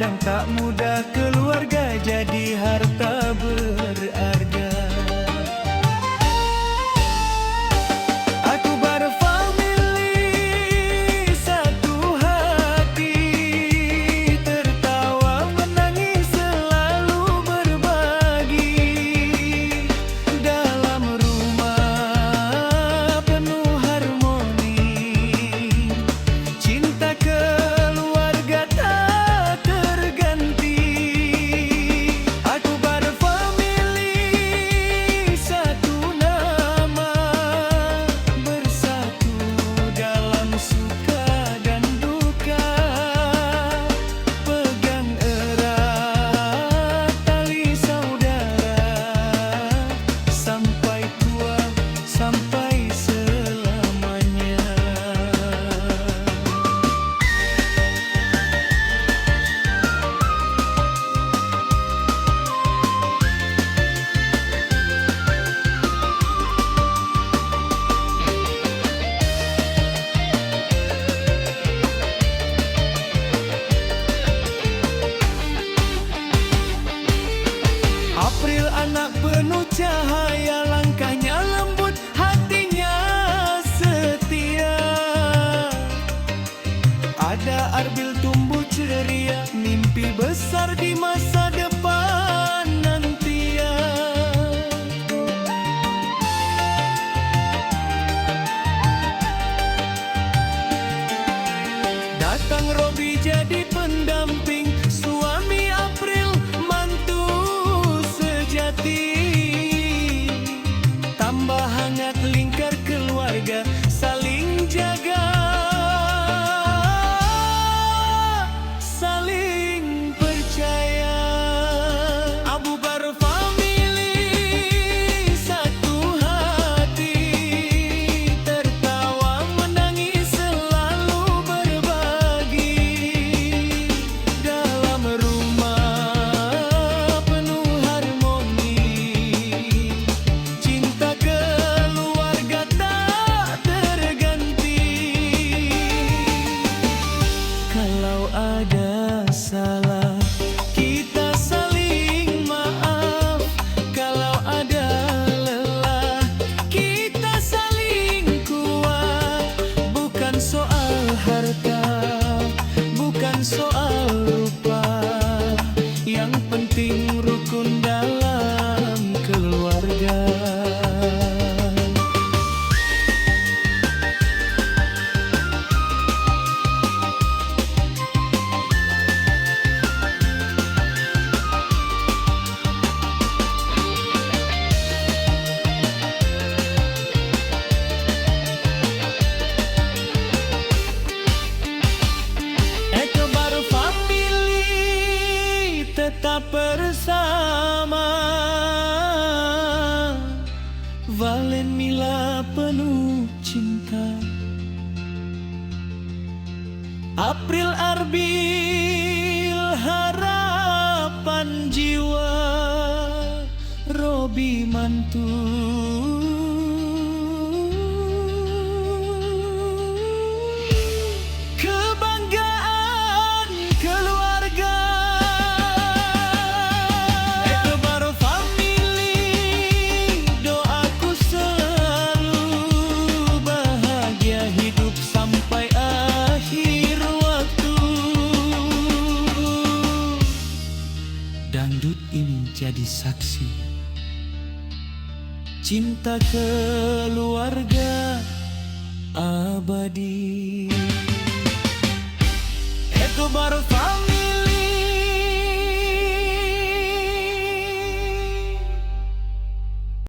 kadang tak mudah, keluarga jadi harta berharga. Aku berfamili satu hati, tertawa menangis selalu berbagi. Dalam rumah penuh harmoni, cinta keluarga tak terganti. Aku berfamili satu nama, bersatu dalam suka dan duka. Pegang erat tali saudara, sampai tua, sampai selamanya. April anak penuh cahaya, langkahnya lembut, hatinya setia. Ada Arbil tumbuh ceria, mimpi besar di masa depan nanti ya. Datang Robi jadi pendamping, suami April mantu sejati. Tambah hangat lingkar keluarga, saling jaga, saling percaya. Abu berfamili satu hati, tertawa menangis selalu berbagi. Dalam rumah penuh harmoni, cinta keluarga tak terganti. Kalau ada salah, kita saling maaf. Kalau ada lelah, kita saling kuat. Bukan soal harta, bukan soal rupa, yang penting rukun dalam keluarga. Eko baru family tetap bersama. Valen Mila penuh cinta, April Arbil harapan jiwa, Robi mantu kebanggaan keluarga. Eko baru family, doaku selalu bahagia hidup sampai akhir waktu. Dangdut ini jadi saksi, cinta keluarga abadi. Eko baru